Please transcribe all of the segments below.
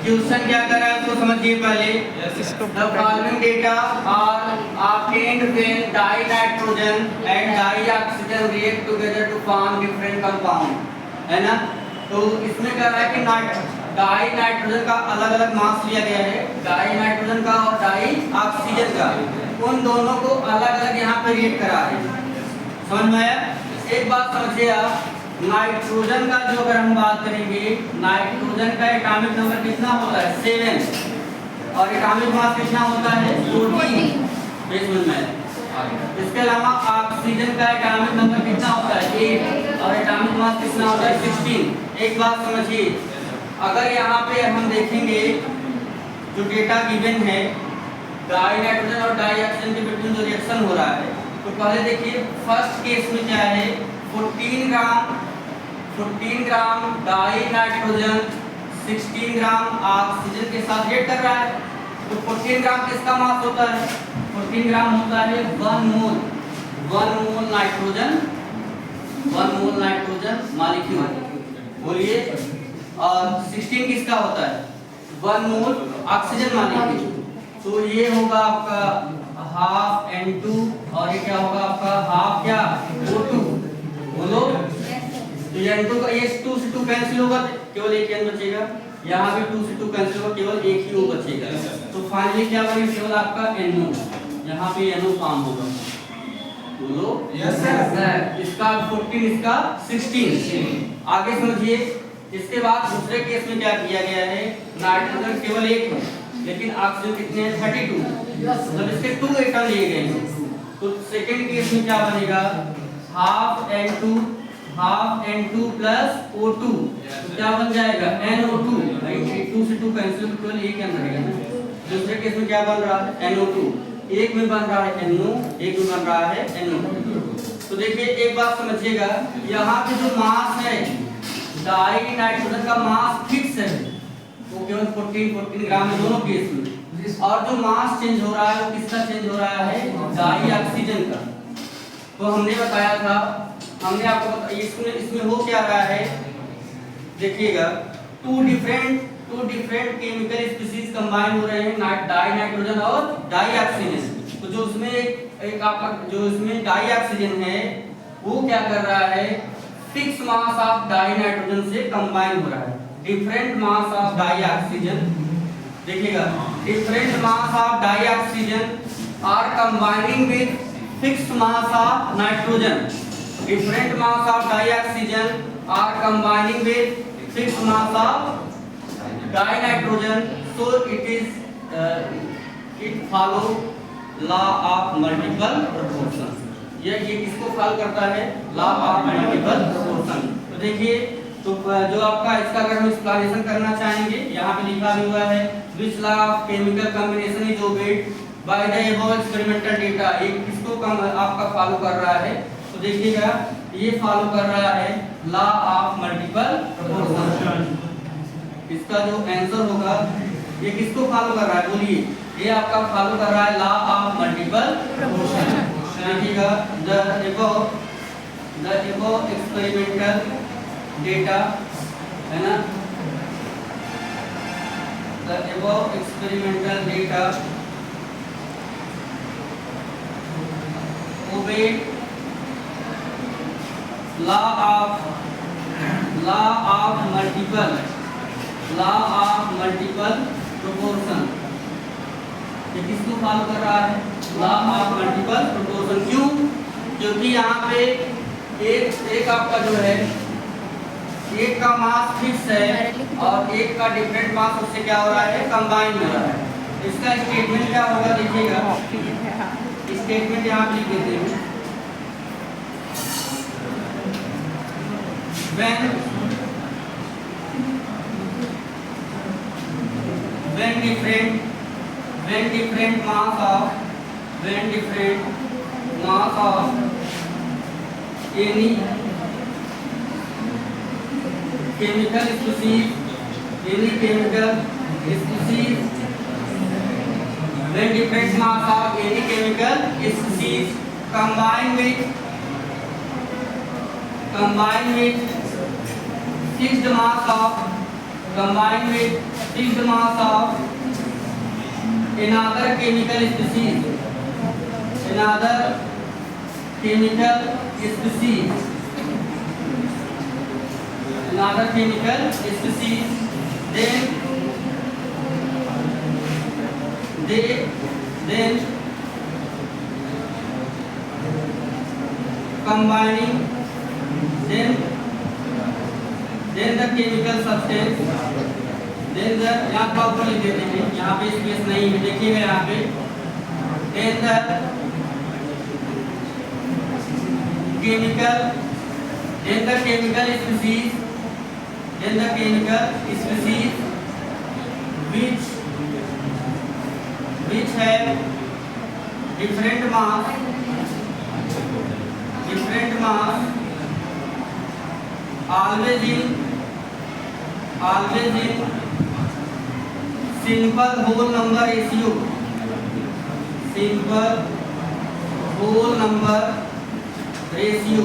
Question क्या कर रहा है उसको समझिए पहले। The following data are obtained when dinitrogen and dioxygen react together to form different compound, है ना। तो इसमें क्या रहा है कि डाइनाइट्रोजन का अलग अलग मास लिया गया है, डाइनाइट्रोजन का और डाइऑक्सीजन का, उन दोनों को अलग अलग यहाँ पे रिएक्ट करा है। समझ में आया? एक बात समझिए आप, नाइट्रोजन का जो अगर हम बात करेंगे, नाइट्रोजन का एटॉमिक नंबर कितना होता है 7 और एटॉमिक मास कितना होता है 14। समझ में आया? इसके अलावा ऑक्सीजन का एटॉमिक नंबर कितना होता है 8 और एटॉमिक मास कितना होता है 16। एक बात समझिए, अगर यहाँ पे हम देखेंगे जो डेटा गिवन है डाइनाइट्रोजन और डाइऑक्सीजन के बीच में जो रिएक्शन हो रहा है, तो पहले देखिए फर्स्ट केस में क्या है 14 ग्राम डाइनाइट्रोजन 16 ग्राम ऑक्सीजन के साथ रिएक्ट कर रहा है। तो 14 ग्राम किसका मास होता है? 14 ग्राम होता है 1 मोल नाइट्रोजन मॉलिक्यूल, बोलिए। और 16 किसका होता है? 1 मोल ऑक्सीजन मॉलिक्यूल। तो ये होगा आपका हाफ N2 और ये क्या होगा आपका हाफ क्या O2, बोलो। तो ये N2 का ये 2 से 2 कैंसिल होगा, केवल एक N बचेगा। यहाँ भी 2 से 2 कैंसिल होगा, केवल एक ही O बचेगा। तो फाइनली क्या बनेगा? केवल आपका NO, यहाँ पे NO फॉर्म होगा, बोलो। Yes sir. इसका 14, इसका 16। आगे समझिए। इसके बाद दूसरे केस में क्या किया गया है, नाइट्रोजन केवल एक है लेकिन ऑक्सीजन कितने हैं 32, मतलब इसके 2 एटम लिए गए हैं। तो सेकंड केस में क्या बनेगा हाफ N2 प्लस O2, तो क्या बन जाएगा NO2। 2 से 2 कैंसिल, केवल एक N रहेगा ना। दूसरे केस में क्या बन रहा है NO2, एक में बन रहा है NO, एक में बन रहा है NO। तो देखिए एक बात समझिएगा, यहाँ पे जो मास है डाइनाइट्रोजन का मास फिक्स है, वो केवल 14 ग्राम है दोनों केस में। और जो मास चेंज हो रहा है वो किसका चेंज हो रहा है? डाइऑक्सीजन का। तो हमने बताया था, हमने आपको इसमें हो क्या रहा है, देखिएगा two different chemical species combine हो रहे हैं, डाइनाइट्रोजन और डाइऑक्सीजन। तो जो उसमें एक आपका जो इसमें डाइऑक्सीजन है वो क्या कर रहा है, फिक्स मास ऑफ डाइनाइट्रोजन से कंबाइन हो रहा है। डिफरेंट मास ऑफ डाइऑक्सीजन, देखिएगा different mass of dioxygen are combining with fixed mass of nitrogen. Different mass of dioxygen are combining with fixed mass of dinitrogen, so it follow law of multiple proportion. ये किसको follow करता है? Law of multiple proportion. तो देखिए, तो जो आपका इसका अगर हम एक्सप्लेनेशन करना चाहेंगे, यहाँ पे लिखा भी हुआ है which law of chemical combination is obeyed by the above experimental data. ये किसको आपका फॉलो कर रहा है? तो देखिएगा ये फॉलो कर रहा है लॉ ऑफ मल्टीपल प्रोपोर्शन। इसका जो आंसर होगा ये किसको फॉलो कर रहा है, बोलिए। ये आपका फॉलो कर रहा है लॉ ऑफ मल्टीपल प्रोपोर्शन। देखिएगा द अबव एक्सपेरिमेंटल डेटा, है ना, the above experimental data obey law of multiple proportion। ये किसको फॉलो कर रहा है? Law of multiple proportion. क्यों? क्योंकि यहाँ पे एक आपका जो है एक का मास फिक्स है और एक का डिफरेंट मास उससे क्या हो रहा है, कंबाइन हो रहा है। इसका स्टेटमेंट क्या होगा, देखिएगा स्टेटमेंट यहाँ पे लिख देते हैं। when different mass of any chemical species when different mass of any chemical species combine with fixed mass of combined with fixed mass of another chemical species, another chemical species, another chemical species, then combining then the chemical substance, then the यहाँ proper लिख देते हैं, यहाँ पे space नहीं है, देखिएगा यहाँ पे, then the chemical species, which have different mass always in simple whole number ratio,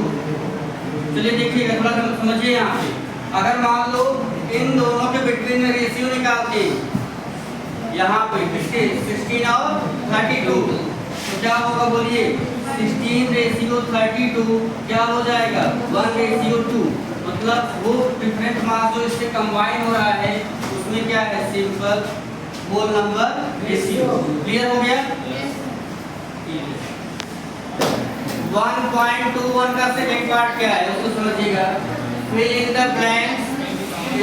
चलिए देखिएगा, थोड़ा समझिए यहाँ पे। अगर मान लो इन दोनों के बिटवीन में रेशियो निकालते यहाँ पे 16 और 32, तो क्या होगा बोलिए? 16:32 क्या हो जाएगा? 1:2। मतलब वो डिफरेंट मास जो इससे कंबाइन हो रहा है उसमें क्या है? Simple whole number ratio. Clear हो गया? 1.21 का सेकंड पार्ट क्या है उसको समझिएगा। Fill in the blanks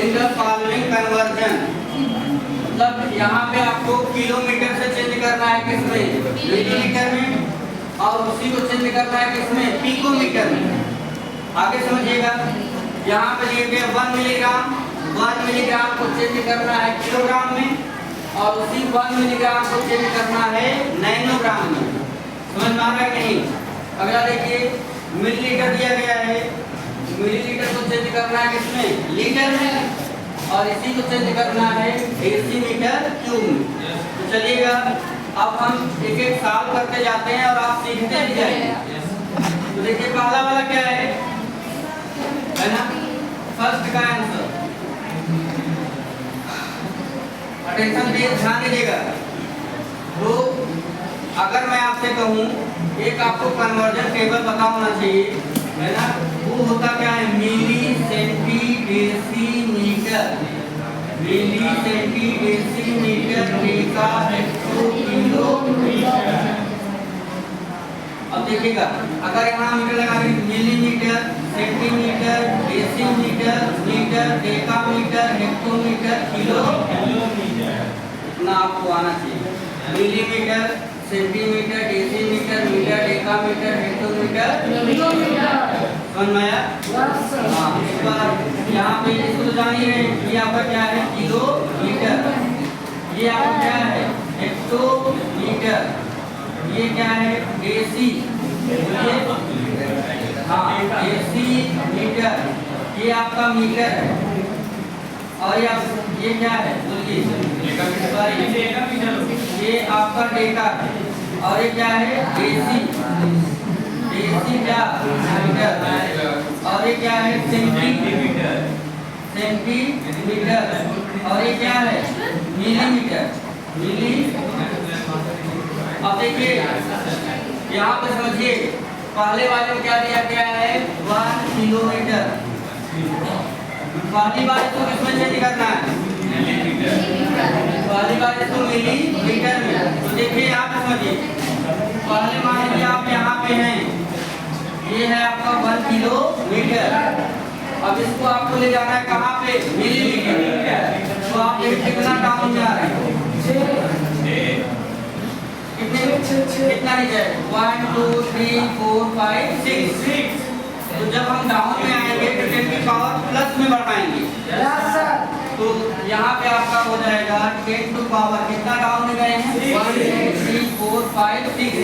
in the following conversion. मतलब यहाँ पे आपको किलोमीटर से चेंज करना है किसमें? मिलीमीटर में, और उसी को चेंज करना है किसमें? पिकोमीटर में। आगे समझिएगा, यहाँ पे दिए गए 1 मिलीग्राम को चेंज करना है किलोग्राम में, और उसी 1 मिलीग्राम को चेंज करना है नैनोग्राम में। समझ में आ रहा है कि नहीं? अगला देखिए, मिलीलीटर दिया गया है, मिलीलीटर को चेंज करना है किसमें? लीटर में, और इसी को चेंज करना है डेसीमीटर क्यूब में। तो चलिएगा, अब हम एक एक सॉल्व करते जाते हैं और आप सीखते ही जाएंगे। तो देखिए पहला वाला क्या है ना? फर्स्ट का आंसर, अटेंशन दे, ध्यान दीजिएगा। तो अगर मैं आपसे कहूँ एक आपको कन्वर्जन टेबल पता होना चाहिए, है ना? वो होता क्या है? Milli centi decimetre, deca hecto kilometre. अब देखिएगा, अगर यहाँ मीटर लगा के millimetre, centimetre, decimetre, metre, decametre, hectometre, kilometre, इतना आपको आना चाहिए। Millimetre, centimetre, decimetre, metre, decametre, hectometre, kilometre. समझ में आया? हाँ, इस बार यहाँ पे इसको तो जान ही रहे, ये आपका क्या है? किलोमीटर। ये आपका क्या है? हेक्टोमीटर। ये क्या है? डेसी। हाँ, डेसीमीटर। ये आपका मीटर है, और ये क्या है? बोलिए, ये आपका डेका है, और ये क्या है? डेसी क्या? मीटर। और ये क्या है? सेंटीमीटर। और ये क्या है? मिलीमीटर। अब देखिए यहाँ पे समझिए, पहले वाले में क्या दिया गया है? 1 किलोमीटर। पहली बार इसको किसमें चेंज करना है? पहली बार इसको मिलीमीटर में। तो देखिए यहाँ पे समझिए, पहले मान लीजिए आप यहाँ पे हैं, ये है आपका 1 किलोमीटर। अब इसको आपको ले जाना है कहाँ पे? मिलीमीटर। तो आप देखिए कितना डाउन जा रहे हैं, कितना नीचे? 1 2 3 4 5 6। तो जब हम डाउन में आएंगे तो 10 की पावर प्लस में बढ़ाएंगे। तो यहाँ पे आपका हो जाएगा 10 टू पावर, कितना डाउन में गए हैं? 1 2 3 4 5 6।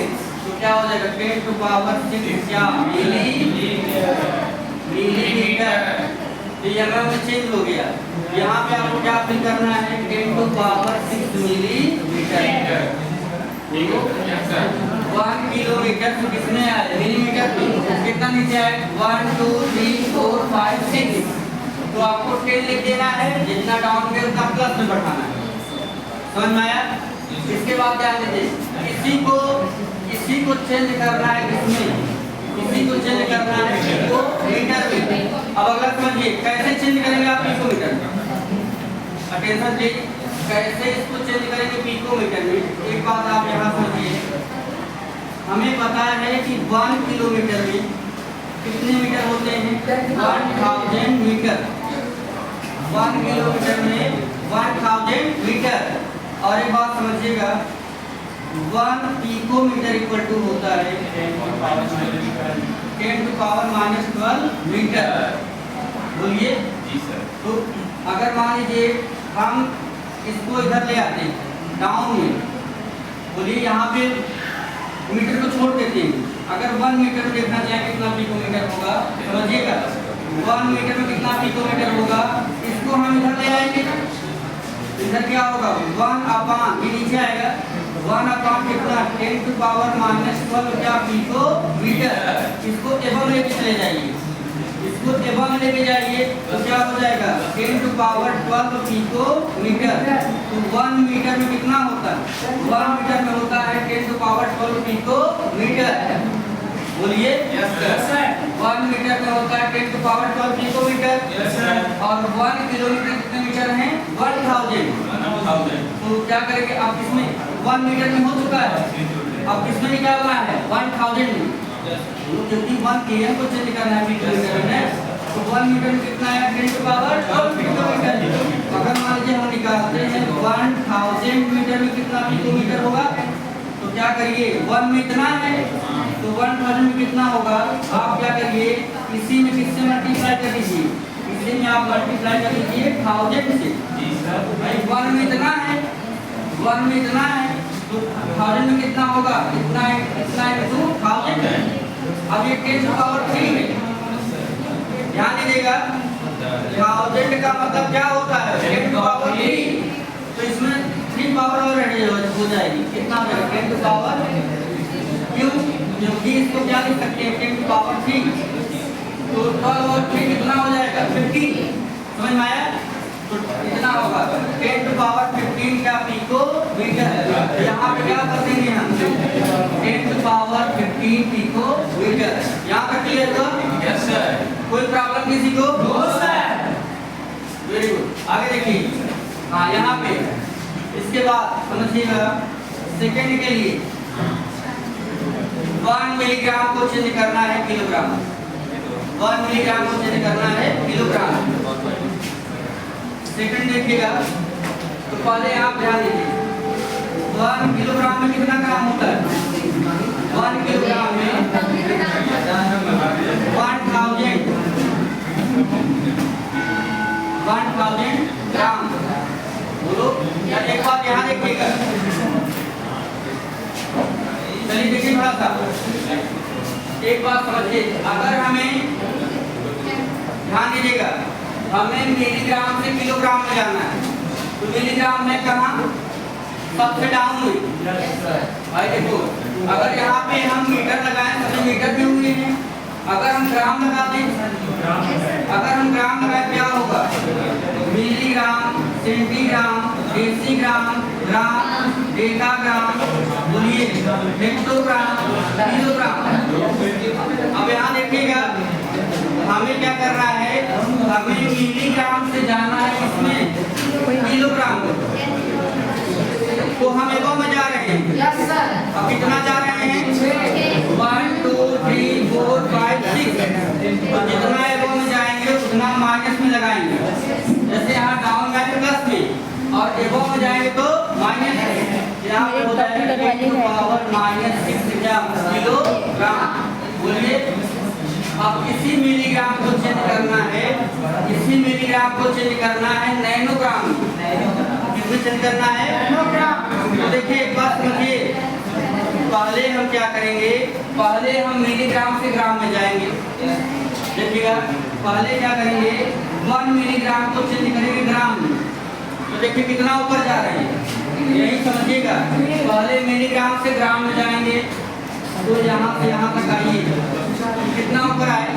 तो क्या हो जाएगा? 10 टू पावर 6 क्या? मिलीमीटर। तो यहाँ में चेंज हो गया। यहाँ पे आपको क्या फिल करना है? 10 टू पावर 6 मिलीमीटर। 1 किलोमीटर तो कितने आए? मिलीमीटर। कितना नीचे आए? 1 2 3 4 5 6। तो आपको 10 लिख देना है, जितना डाउन में उतना प्लस में बढ़ाना है। समझ में आया? इसके बाद ध्यान दीजिए, इसी को चेंज करना है, इसी को चेंज करना है पिको मीटर में। अब अगला समझिए कैसे चेंज करेंगे आप पिको मीटर में। अटेंशन प्लीज, कैसे इसको चेंज करेंगे पिको मीटर में। एक बात आप यहाँ समझिए, हमें पता है कि 1 किलोमीटर में कितने मीटर होते हैं? 1000 मीटर। 1 किलोमीटर में 1000 मीटर। और एक बात समझिएगा, 1 पिकोमीटर इक्वल टू होता है 10 टू पावर माइनस 12 मीटर। बोलिए जी सर। तो अगर मान लीजिए हम इसको इधर ले आते हैं डाउन में, बोलिए यहाँ पे मीटर को छोड़ देते हैं। अगर 1 मीटर में देखना चाहें कितना पिकोमीटर होगा, समझिएगा 1 मीटर में कितना पिकोमीटर होगा, इसको हम इधर ले आएंगे। इधर क्या होगा? 1 अपान, ये नीचे आएगा 1 अपान कितना 10 टू पावर माइनस 12 क्या पिकोमीटर। इसको एवं लेके चले जाइए, इसको एवं लेके जाइए तो क्या हो जाएगा 10 टू पावर 12 पिकोमीटर। तो 1 मीटर में कितना होता है? 1 मीटर में होता है 10 टू पावर 12 पिकोमीटर। बोलिए यस सर। 1 मीटर में होता है 10 to power 12 picometre. Yes sir. और 1 किलोमीटर कितने मीटर हैं? 1000। तो क्या करेंगे आप, इसमें 1 मीटर में हो चुका है, अब इसमें निकालना है 1000 में। क्योंकि 1 km को चेंज करना है मीटर में, तो 1 मीटर में कितना है 10 टू पावर 12 पिकोमीटर। अगर मान लीजिए हम निकालते हैं 1000 मीटर में कितना पिकोमीटर होगा, तो क्या करिए 1 में इतना है तो 1000 में कितना होगा, आप क्या करिए इसी में किससे मल्टीप्लाई कर दीजिए, इसी में आप मल्टीप्लाई कर दीजिए 1000 से। जी सर। भाई 1 में इतना है, 1 में इतना है तो 1000 में कितना होगा, इतना इनटू 1000। अब ये 10 टू पावर 3 है, ध्यान दीजिएगा 1000 का मतलब क्या होता है 10 टू पावर 3। तो इसमें 3 पावर और हो जाएगी, कितना हो जाएगा 10 टू पावर, क्यों? क्योंकि इसको क्या लिख सकते हैं 10 टू पावर 3। तो 12 और 3 कितना हो जाएगा 15। समझ में आया? तो इतना होगा 10 टू पावर 15 का पिकोमीटर। यहाँ पे क्या कर देंगे हम 10 टू पावर 15 पिकोमीटर। यहाँ तक क्लियर तो? Yes sir. कोई प्रॉब्लम किसी को? No sir. Very good. आगे देखिए, हाँ यहाँ पे इसके बाद समझिएगा सेकेंड के लिए 1 मिलीग्राम को चेंज करना है किलोग्राम। 1 मिलीग्राम को चेंज करना है किलोग्राम। सेकंड देखिएगा, तो पहले आप ध्यान दीजिए 1 किलोग्राम में कितना ग्राम होता है? 1 किलोग्राम में 1000 ग्राम। बोलो या एक बात यहाँ देखिएगा, चलिए देखिए थोड़ा सा एक बात समझिए। अगर हमें ध्यान दीजिएगा, हमें मिलीग्राम से किलोग्राम में जाना है, तो मिलीग्राम में कहाँ सबसे डाउन हुई। भाई देखो, अगर यहाँ पे हम मीटर लगाएं तो मीटर भी हुए हैं, अगर हम ग्राम लगा दें, अगर हम ग्राम लगाएं क्या होगा मिलीग्राम, सेंटीग्राम, डेसीग्राम, ग्राम, डेकाग्राम, बोलिए हेक्टोग्राम, किलोग्राम। अब यहाँ देखिएगा हमें क्या करना है, हमें मिलीग्राम से जाना है इसमें किलोग्राम, तो हम एवं में जा रहे हैं। Yes sir. अब कितना जा रहे हैं 1 2 3 4 5 6। तो जितना एवं में जाएंगे उतना माइनस में लगाएंगे। जैसे यहाँ डाउन में प्लस में और एवं में जाएंगे तो माइनस में। यहाँ पे हो जाएगा पावर -6 किलोग्राम। बोलिए अब इसी मिलीग्राम को चेंज करना है, इसी मिलीग्राम को चेंज करना है नैनोग्राम। किसमें चेंज करना है? नैनोग्राम। तो देखिए एक बात समझिए, पहले हम क्या करेंगे, पहले हम मिलीग्राम से ग्राम में जाएंगे। देखिएगा पहले क्या करेंगे 1 मिलीग्राम को चेंज करेंगे ग्राम में, तो देखिए कितना ऊपर जा रहे हैं, यही समझिएगा। पहले मिलीग्राम से ग्राम में जाएंगे, तो यहाँ से यहाँ तक आइए, कितना ऊपर आए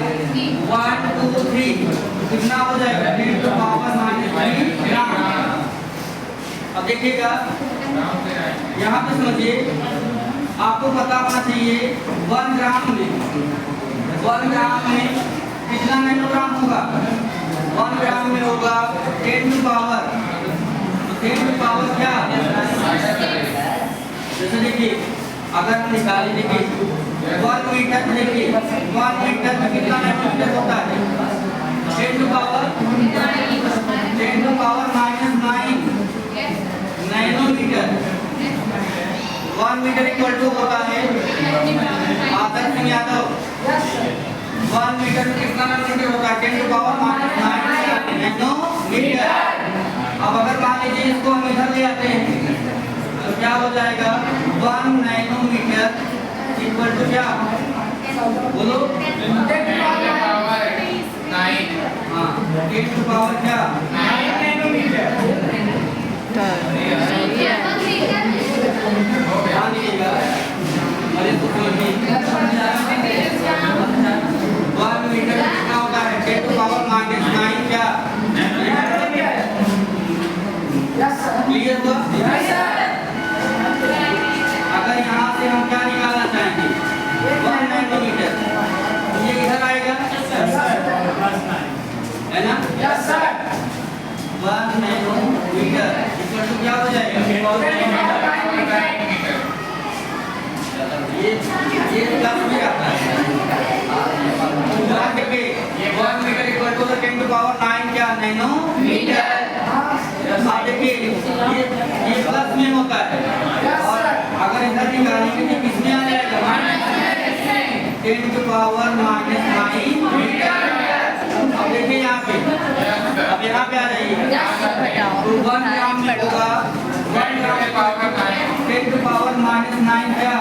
1 2 3, कितना हो जाएगा 10 to power -3 ग्राम। अब देखिएगा यहाँ पे समझिए, आपको पता होना चाहिए 1 ग्राम में कितना नैनोग्राम होगा। 1 ग्राम में होगा 10 to पावर क्या, जैसे देखिए अगर हम निकालें, देखिए 1 मीटर, देखिए 1 मीटर में कितना नैनोमीटर होता है 10 to power -9 nanometre. 1 metre equal to होता है, आदर्श सिंह यादव 1 मीटर में कितना नैनोमीटर होता है 10 to पावर -9 नैनोमीटर। अब अगर मान लीजिए इसको हम इधर ले आते हैं तो क्या हो जाएगा 1 नैनोमीटर इक्वल टू क्या, बोलो 9। हाँ 10 to पावर क्या 9 नैनोमीटर। ध्यान दीजिएगा, अरे तो 1 मीटर कितना होता है 10 to पावर -9 क्या, क्लियर हुआ। अगर यहाँ से हम क्या निकालना चाहेंगे 1 नैनोमीटर, तो ये इधर आएगा है ना, 1 नैनोमीटर इक्वल टू क्या हो जाएगा, ये प्लस में आता है। 1 metre equal to 10 to power 9 क्या नैनोमीटर। आप देखिए ये प्लस में होता है, और अगर इधर निकालेंगे तो किसमें आ जाएगा 10 to पावर -9 मीटर। अब देखिए यहाँ पे, अब यहाँ पे आ जाइए, तो 1 ग्राम में होगा 1 ग्राम 10 to पावर -9 क्या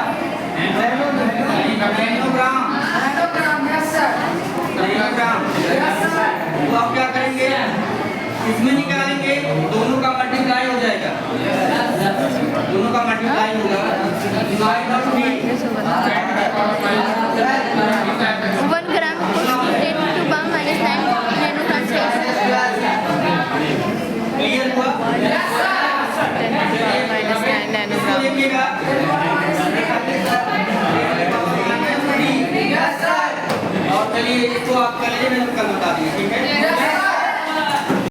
नैनोग्राम। तो आप क्या करेंगे, इसमें निकालेंगे, दोनों का मल्टीप्लाई हो जाएगा, दोनों का मल्टीप्लाई होगा 9 और 3